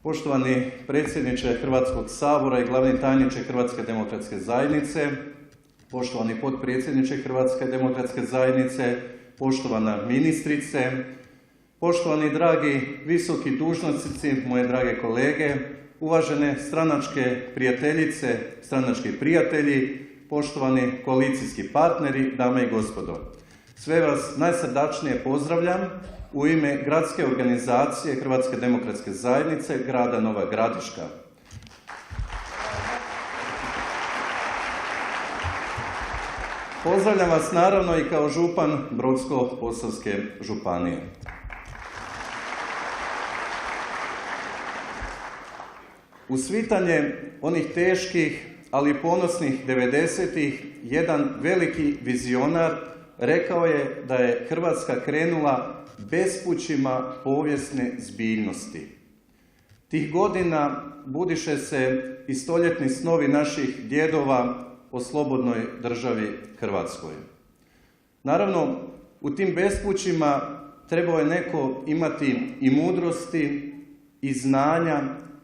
Poštovani predsjedniče Hrvatskog sabora i glavni tajniče Hrvatske demokratske zajednice, poštovani potpredsjedniče Hrvatske demokratske zajednice, poštovana ministrice, poštovani dragi visoki dužnosnici, moje drage kolege, uvažene stranačke prijateljice, stranački prijatelji, poštovani koalicijski partneri, dame i gospodo. Sve vas najsrdačnije pozdravljam u ime gradske organizacije Hrvatske demokratske zajednice grada Nova Gradiška. Pozdravljam vas naravno i kao župan Brodsko-posavske županije. U svitanje onih teških, ali ponosnih 90-ih, jedan veliki vizionar rekao je da je Hrvatska krenula bespućima povijesne zbiljnosti. Tih godina budiše se i stoljetni snovi naših djedova o slobodnoj državi Hrvatskoj. Naravno, u tim bespućima trebao je neko imati i mudrosti, i znanja,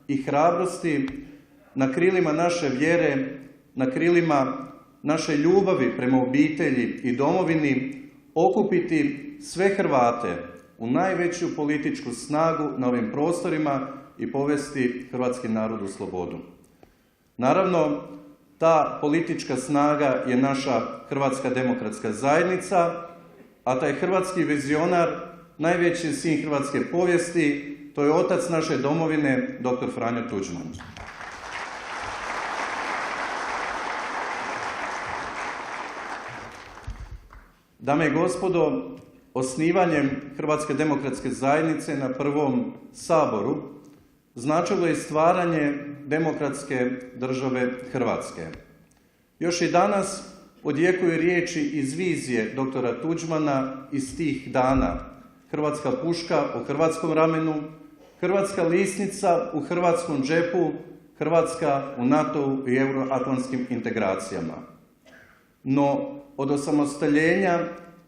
i hrabrosti na krilima naše vjere, na krilima naše ljubavi prema obitelji i domovini okupiti sve Hrvate u najveću političku snagu na ovim prostorima i povesti hrvatski narod u slobodu. Naravno, ta politička snaga je naša Hrvatska demokratska zajednica, a taj hrvatski vizionar, najveći sin hrvatske povijesti, to je otac naše domovine, dr. Franjo Tuđman. Dame i gospodo, osnivanjem Hrvatske demokratske zajednice na prvom saboru značilo je stvaranje demokratske države Hrvatske. Još i danas odjekuju riječi iz vizije doktora Tuđmana iz tih dana. Hrvatska puška u hrvatskom ramenu, hrvatska lisnica u hrvatskom džepu, Hrvatska u NATO-u i euroatlantskim integracijama. No, od osamostaljenja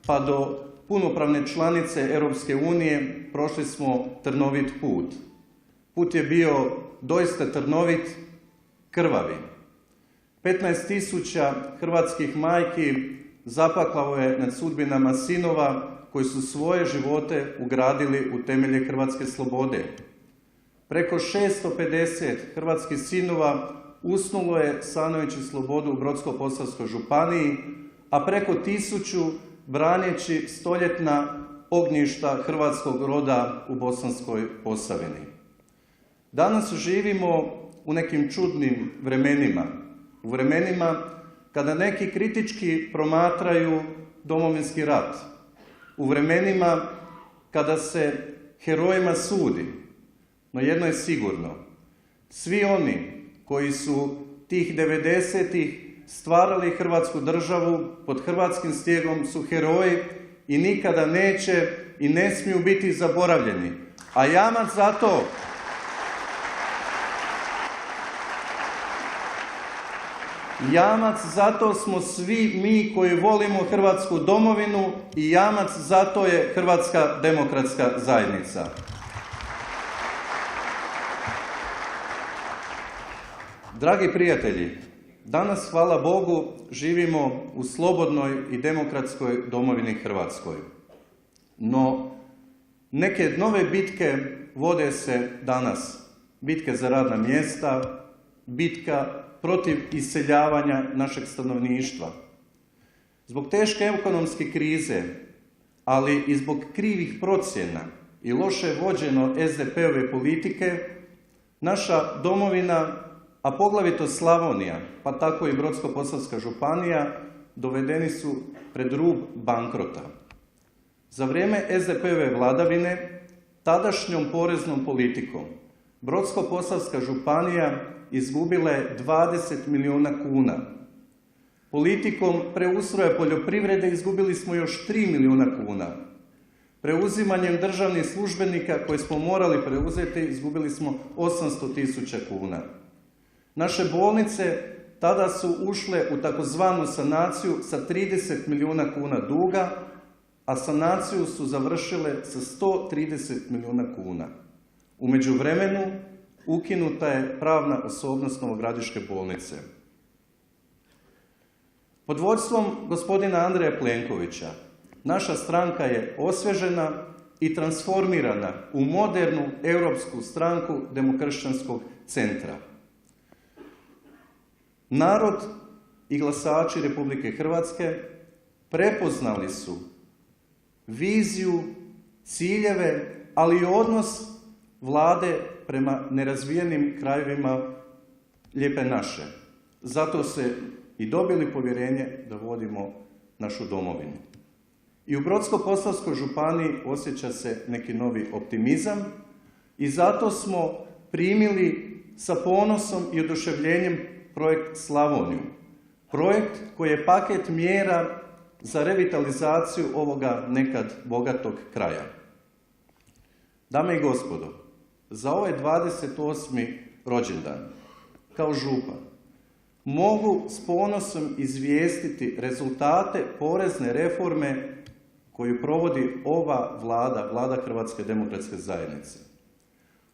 pa do punopravne članice Europske unije prošli smo trnovit put. Put je bio doista trnovit, krvavi. 15.000 hrvatskih majki zapaklao je nad sudbinama sinova koji su svoje živote ugradili u temelje hrvatske slobode. Preko 650 hrvatskih sinova usnulo je sanujući slobodu u Brodsko-posavskoj županiji, a preko 1000 braneći stoljetna ognjišta hrvatskog roda u Bosanskoj Posavini. Danas živimo u nekim čudnim vremenima. U vremenima kada neki kritički promatraju Domovinski rat. U vremenima kada se herojima sudi. No jedno je sigurno. Svi oni koji su tih 90-ih stvarali Hrvatsku državu pod hrvatskim stijegom su heroji i nikada neće i ne smiju biti zaboravljeni. A jamac zato smo svi mi koji volimo Hrvatsku domovinu i jamac zato je Hrvatska demokratska zajednica. Dragi prijatelji, danas, hvala Bogu, živimo u slobodnoj i demokratskoj domovini Hrvatskoj. No, neke nove bitke vode se danas. Bitke za radna mjesta, bitka protiv iseljavanja našeg stanovništva. Zbog teške ekonomske krize, ali i zbog krivih procjena i loše vođeno SDP-ove politike, naša domovina, a poglavito Slavonija, pa tako i Brodsko-posavska županija, dovedeni su pred rub bankrota. Za vrijeme SDP-ove vladavine, tadašnjom poreznom politikom, Brodsko-posavska županija izgubila je 20 milijuna kuna. Politikom preustroja poljoprivrede izgubili smo još 3 milijuna kuna. Preuzimanjem državnih službenika koje smo morali preuzeti izgubili smo 800.000 kuna. Naše bolnice tada su ušle u takozvanu sanaciju sa 30 milijuna kuna duga, a sanaciju su završile sa 130 milijuna kuna. U međuvremenu ukinuta je pravna osobnost Novogradiške bolnice. Pod vodstvom gospodina Andreja Plenkovića naša stranka je osvježena i transformirana u modernu europsku stranku demokršćanskog centra. Narod i glasači Republike Hrvatske prepoznali su viziju, ciljeve, ali i odnos Vlade prema nerazvijenim krajevima Lijepe naše. Zato se i dobili povjerenje da vodimo našu domovinu. I u Brodsko-posavskoj županiji osjeća se neki novi optimizam i zato smo primili sa ponosom i oduševljenjem projekt Slavoniju. Projekt koji je paket mjera za revitalizaciju ovoga nekad bogatog kraja. Dame i gospodo, za ovaj 28. rođendan, kao župan, mogu s ponosom izvijestiti rezultate porezne reforme koju provodi ova Vlada, Vlada Hrvatske demokratske zajednice.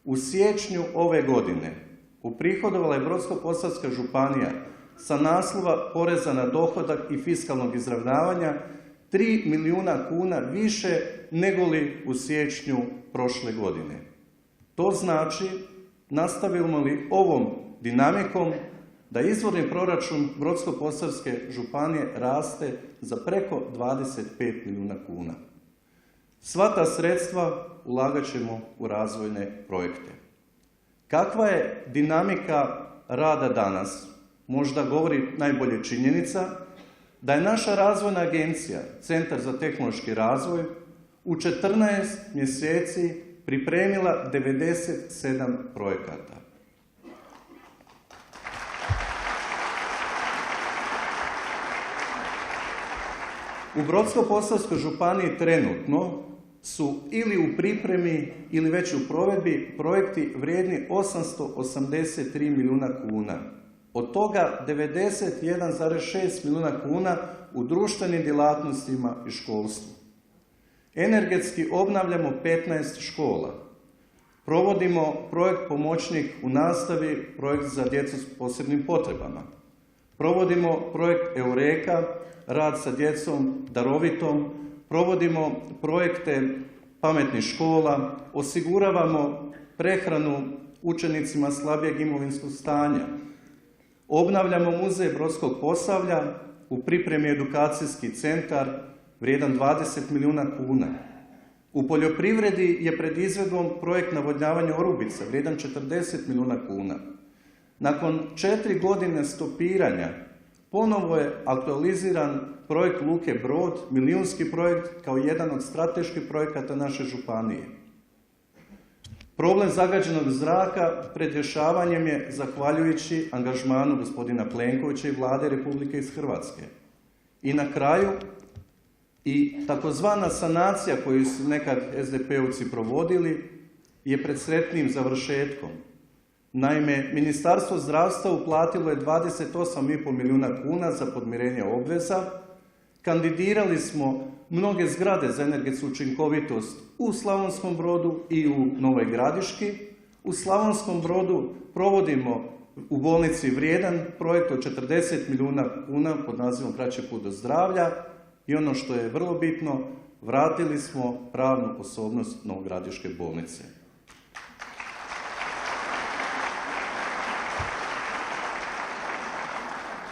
U siječnju ove godine uprihodovala je Brodsko-posavska županija sa naslova poreza na dohodak i fiskalnog izravnavanja 3 milijuna kuna više nego li u siječnju prošle godine. To znači, nastavimo li ovom dinamikom, da izvorni proračun Brodsko-posavske županije raste za preko 25 milijuna kuna. Sva ta sredstva ulagat ćemo u razvojne projekte. Kakva je dinamika rada danas? Možda govori najbolje činjenica da je naša razvojna agencija, Centar za tehnološki razvoj, u 14 mjeseci pripremila 97 projekata. U Brodsko-posavskoj županiji trenutno su ili u pripremi ili već u provedbi projekti vrijedni 883 milijuna kuna. Od toga 91,6 milijuna kuna u društvenim djelatnostima i školstvu. Energetski obnavljamo 15 škola. Provodimo projekt Pomoćnik u nastavi, projekt za djecu s posebnim potrebama. Provodimo projekt Eureka, rad sa djecom darovitom, provodimo projekte pametnih škola, osiguravamo prehranu učenicima slabijeg imovinskog stanja. Obnavljamo muzej Brodskog Posavlja, u pripremi edukacijski centar vrijedan 20 milijuna kuna. U poljoprivredi je pred izvedbom projekt navodnjavanja Orubica vrijedan 40 milijuna kuna. Nakon 4 godine stopiranja ponovo je aktualiziran projekt Luke Brod, milijunski projekt kao jedan od strateških projekata naše županije. Problem zagađenog zraka pred rješavanjem je zahvaljujući angažmanu gospodina Plenkovića i Vlade Republike Hrvatske. I na kraju, i takozvana sanacija koju su nekad SDP-ovci provodili je pred sretnim završetkom. Naime, Ministarstvo zdravstva uplatilo je 28,5 milijuna kuna za podmirenje obveza, kandidirali smo mnoge zgrade za energetsku učinkovitost u Slavonskom Brodu i u Novoj Gradiški. U Slavonskom Brodu provodimo u bolnici vrijedan projekt od 40 milijuna kuna pod nazivom Kraći put do zdravlja i ono što je vrlo bitno, vratili smo pravnu osobnost Novogradiške bolnice.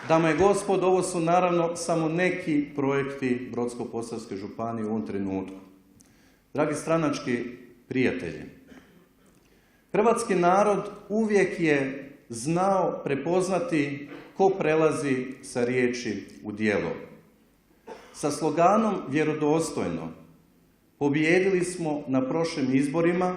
Dame i gospodo, ovo su naravno samo neki projekti Brodsko-posavske županije u ovom trenutku. Dragi stranački prijatelji, hrvatski narod uvijek je znao prepoznati ko prelazi sa riječi u djelo. Sa sloganom Vjerodostojno pobijedili smo na prošlim izborima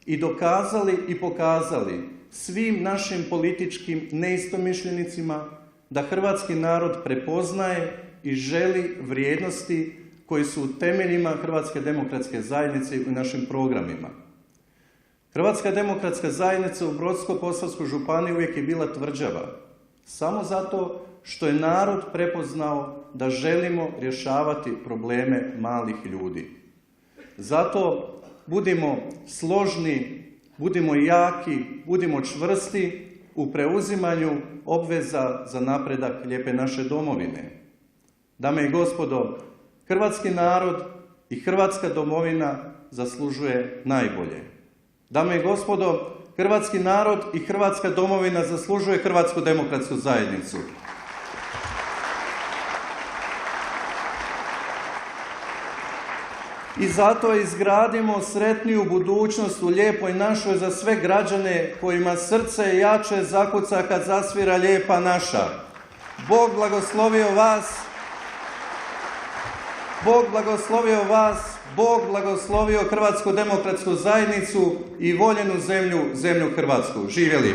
i dokazali i pokazali svim našim političkim neistomišljenicima da hrvatski narod prepoznaje i želi vrijednosti koji su u temeljima Hrvatske demokratske zajednice i u našim programima. Hrvatska demokratska zajednica u Brodsko-posavskoj županiji uvijek je bila tvrđava, samo zato što je narod prepoznao da želimo rješavati probleme malih ljudi. Zato budimo složni budimo jaki, budimo čvrsti u preuzimanju obveza za napredak lijepe naše domovine. Dame i gospodo, hrvatski narod i hrvatska domovina zaslužuje najbolje. Dame i gospodo, hrvatski narod i hrvatska domovina zaslužuje Hrvatsku demokratsku zajednicu. I zato izgradimo sretniju budućnost u lijepoj našoj za sve građane kojima srce jače zakuca kad zasvira Lijepa naša. Bog blagoslovio vas, Bog blagoslovio vas, Bog blagoslovio Hrvatsku demokratsku zajednicu i voljenu zemlju, zemlju Hrvatsku. Živjeli!